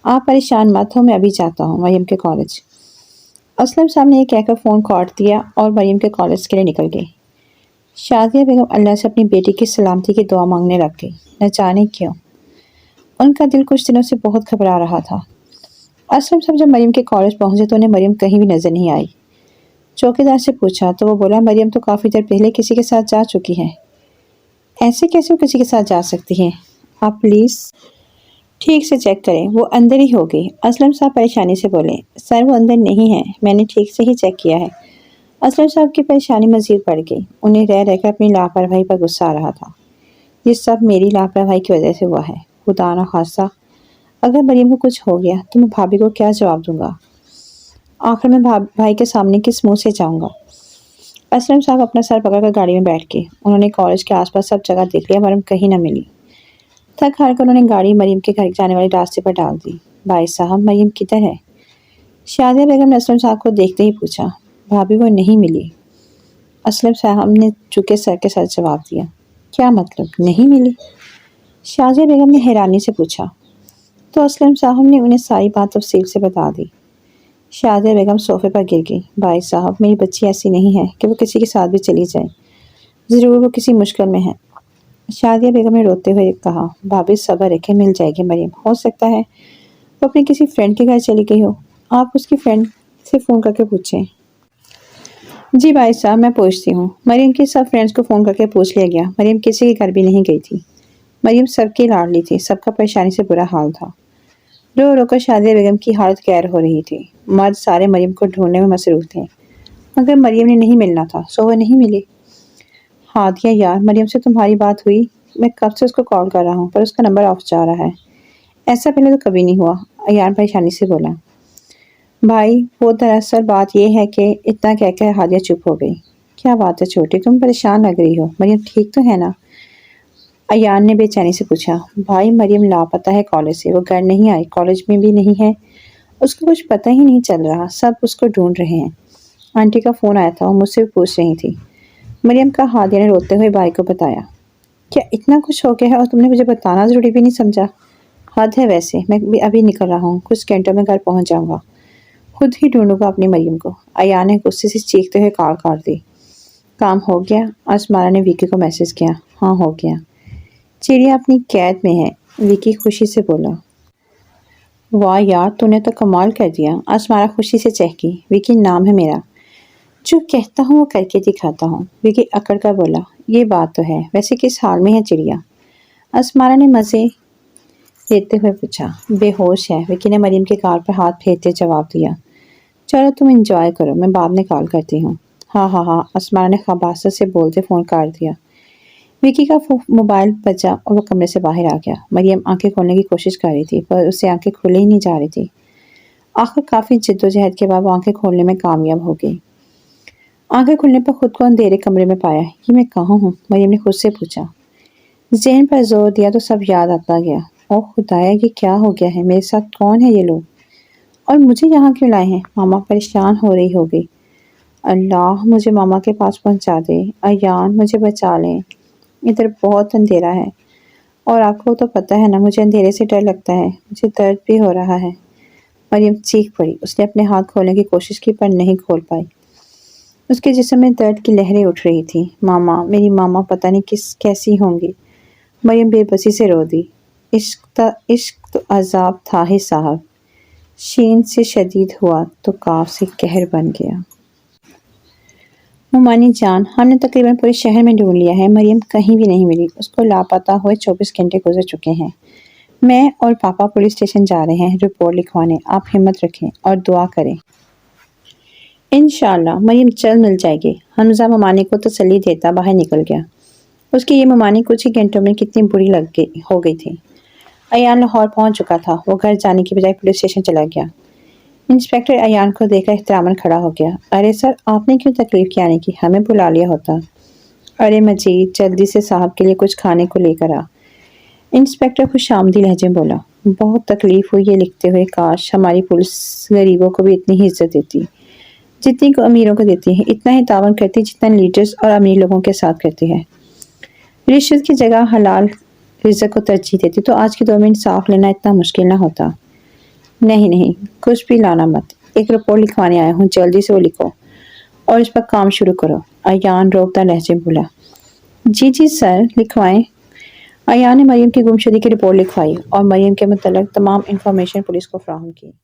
آپ پریشان مت ہو، میں ابھی جاتا ہوں مریم کے کالج۔ اسلم صاحب نے یہ کہہ کر فون کاٹ دیا اور مریم کے کالج کے لیے نکل گئی۔ شادیہ بیگم اللہ سے اپنی بیٹی کی سلامتی کی دعا مانگنے لگ گئی۔ نہ جانے کیوں ان کا دل کچھ دنوں سے بہت گھبرا رہا تھا۔ اسلم صاحب جب مریم کے کالج پہنچے تو انہیں مریم کہیں بھی نظر نہیں آئی۔ چوکیدار سے پوچھا تو وہ بولا، مریم تو کافی دیر پہلے کسی کے ساتھ جا چکی ہے۔ ایسے کیسے وہ کسی کے ساتھ جا سکتی ہیں؟ آپ پلیز ٹھیک سے چیک کریں، وہ اندر ہی ہوگی۔ اسلم صاحب پریشانی سے بولے۔ سر وہ اندر نہیں ہے، میں نے ٹھیک سے ہی چیک کیا ہے۔ اسلم صاحب کی پریشانی مزید بڑھ گئی، انہیں رہ رہ کر اپنی لاپرواہی پر غصہ آ رہا تھا۔ یہ سب میری لاپرواہی کی وجہ سے ہوا ہے، خدا نہ خواستہ اگر مریم کو کچھ ہو گیا تو میں بھابھی کو کیا جواب دوں گا؟ آخر میں بھائی کے سامنے کس منہ سے جاؤں گا؟ اسلم صاحب اپنا سر پکڑ کر گاڑی میں بیٹھ گئے۔ انہوں نے کالج کے آس پاس سب جگہ دیکھ لیا، مریم کہیں نہ ملی۔ تھک ہار کر انہوں نے گاڑی مریم کے گھر جانے والے راستے پر ڈال دی۔ بھائی صاحب، مریم کدھر ہے؟ شادیہ بیگم نے اسلم صاحب کو دیکھتے ہی پوچھا۔ بھابھی وہ نہیں ملی، اسلم صاحب نے جھکے سر کے ساتھ جواب دیا۔ کیا مطلب نہیں ملی؟ شادیہ بیگم نے حیرانی سے پوچھا۔ تو اسلم صاحب نے انہیں ساری بات تفصیل سے بتا دی۔ شادیہ بیگم صوفے پر گر گئی۔ بھائی صاحب، میری بچی ایسی نہیں ہے کہ وہ کسی کے ساتھ بھی چلی جائے، ضرور وہ کسی مشکل میں ہے۔ شادیہ بیگم نے روتے ہوئے کہا۔ بھابھی صبر رکھے، مل جائے گی مریم، ہو سکتا ہے وہ اپنی کسی فرینڈ کے گھر چلی گئی ہو، آپ اس کی فرینڈ سے فون کر کے پوچھیں۔ جی بھائی صاحب، میں پوچھتی ہوں۔ مریم کی سب فرینڈز کو فون کر کے پوچھ لیا گیا، مریم کسی کے گھر بھی نہیں گئی تھی۔ مریم سب کی لاڈلی تھی، سب کا پریشانی سے برا حال تھا۔ رو رو کر شادیہ بیگم کی حالت قہر ہو رہی تھی۔ مرد سارے مریم کو ڈھونڈنے میں مصروف تھے، مگر مریم نے نہیں ملنا تھا، سو وہ نہیں ملی۔ ہادیہ یار، مریم سے تمہاری بات ہوئی؟ میں کب سے اس کو کال کر رہا ہوں پر اس کا نمبر آف جا رہا ہے۔ ایسا پہلے تو کبھی نہیں ہوا، ایان پریشانی سے بولا۔ بھائی وہ دراصل بات یہ ہے کہ اتنا کہہ کر ہادیہ چپ ہو گئی۔ کیا بات ہے چھوٹی، تم پریشان لگ رہی ہو، مریم ٹھیک تو ہے نا؟ ایان نے بے چینی سے پوچھا۔ بھائی مریم لاپتہ ہے کالج سے، وہ گھر نہیں آئی، کالج میں بھی نہیں ہے، اس کو کچھ پتہ ہی نہیں چل رہا، سب اس کو ڈھونڈ رہے ہیں۔ آنٹی کا فون آیا تھا، وہ مجھ سے بھی پوچھ رہی تھی، مریم کا ہادیہ نے روتے ہوئے بھائی کو بتایا۔ کیا اتنا کچھ ہو گیا ہے اور تم نے مجھے بتانا ضروری بھی نہیں سمجھا؟ حد ہے ویسے، میں بھی ابھی نکل رہا ہوں، کچھ گھنٹوں میں گھر پہنچ جاؤں گا، خود ہی ڈھونڈوں گا اپنی مریم کو۔ ایان نے غصے سے چیختے ہوئے کال کاٹ دی۔ کام ہو گیا؟ اسمارا نے وکی کو میسج کیا۔ ہاں ہو گیا، چڑیا اپنی قید میں ہے، وکی خوشی سے بولا۔ واہ یار، تو نے تو کمال کر دیا، اسمارا خوشی سے چہکی۔ وکی نام ہے میرا، جو کہتا ہوں وہ کر کے دکھاتا ہوں، وکی اکڑ کر بولا۔ یہ بات تو ہے، ویسے کس حال میں ہے چڑیا؟ اسمارا نے مزے لیتے ہوئے پوچھا۔ بے ہوش ہے، وکی نے مریم کے گال پر ہاتھ پھیرتے جواب دیا۔ چلو تم انجوائے کرو، میں بعد میں کال کرتی ہوں۔ ہاں ہاں ہاں، اسمارا نے خباثت سے بولتے فون کاٹ دیا۔ وکی کا موبائل بجا اور وہ کمرے سے باہر آ گیا۔ مریم آنکھیں کھولنے کی کوشش کر رہی تھی پر اس سے آنکھیں کھلے ہی نہیں جا رہی تھی۔ آخر کافی جد و جہد کے بعد وہ آنکھیں کھولنے میں کامیاب ہو گئی۔ آنکھیں کھلنے پر خود کو اندھیرے کمرے میں پایا۔ یہ میں کہاں ہوں؟ مریم نے خود سے پوچھا۔ ذہن پر زور دیا تو سب یاد آتا گیا۔ اوہ خدایا، یہ کیا ہو گیا ہے؟ میرے ساتھ کون ہے یہ لوگ؟ اور مجھے یہاں کیوں لائے ہیں؟ ماما پریشان ہو رہی ہوگی۔ اللہ مجھے ماما کے پاس پہنچا دے۔ ایان مجھے بچا لیں، ادھر بہت اندھیرا ہے، اور آپ کو تو پتہ ہے نا مجھے اندھیرے سے ڈر لگتا ہے، مجھے درد بھی ہو رہا ہے۔ مریم چیخ پڑی۔ اس نے اپنے ہاتھ کھولنے کی کوشش کی پر نہیں کھول پائی۔ اس کے جسم میں درد کی لہریں اٹھ رہی تھیں۔ ماما، میری ماما پتہ نہیں کیسی ہوں گی۔ مریم بے بسی سے رو دی۔ عشق تو عذاب تھا ہی صاحب، شین سے شدید ہوا تو کاف سے قہر بن گیا۔ مومانی جان، ہم نے تقریباً پورے شہر میں ڈھونڈ لیا ہے، مریم کہیں بھی نہیں ملی۔ اس کو لاپتہ ہوئے 24 گھنٹے گزر چکے ہیں۔ میں اور پاپا پولیس اسٹیشن جا رہے ہیں رپورٹ لکھوانے، آپ ہمت رکھیں اور دعا کریں۔ انشاءاللہ مریم جلد مل جائے گی۔ حمزہ مومانی کو تسلی دیتا باہر نکل گیا۔ اس کی یہ مومانی کچھ ہی گھنٹوں میں کتنی بری ہو گئی تھی۔ ایان لاہور پہنچ چکا تھا۔ وہ گھر جانے کی بجائے پولیس اسٹیشن چلا گیا۔ انسپکٹر ایان کو دیکھ کر احتراماً کھڑا ہو گیا۔ ارے سر، آپ نے کیوں تکلیف کی آنے کی؟ ہمیں بلا لیا ہوتا۔ ارے مجید، جلدی سے صاحب کے لیے کچھ کھانے کو لے کر آ۔ انسپکٹر خوش آمدی لہجے میں بولا۔ بہت تکلیف ہوئی یہ لکھتے ہوئے، کاش ہماری پولیس غریبوں کو بھی اتنی ہی عزت دیتی جتنی کو امیروں کو دیتی ہے، اتنا ہی تعاون کرتی جتنا لیڈرز اور امیر لوگوں کے ساتھ کرتی ہے، رشوت کی جگہ حلال رزق کو ترجیح دیتی تو آج کے دور میں انصاف لینا اتنا مشکل نہ ہوتا۔ نہیں نہیں، کچھ بھی لانا مت، ایک رپورٹ لکھوانے آیا ہوں، جلدی سے وہ لکھو اور اس پر کام شروع کرو۔ ایان روکتا لہجے میں بولا۔ جی جی سر، لکھوائیں۔ ایان نے مریم کی گمشدگی کی رپورٹ لکھوائی اور مریم کے متعلق تمام انفارمیشن پولیس کو فراہم کی۔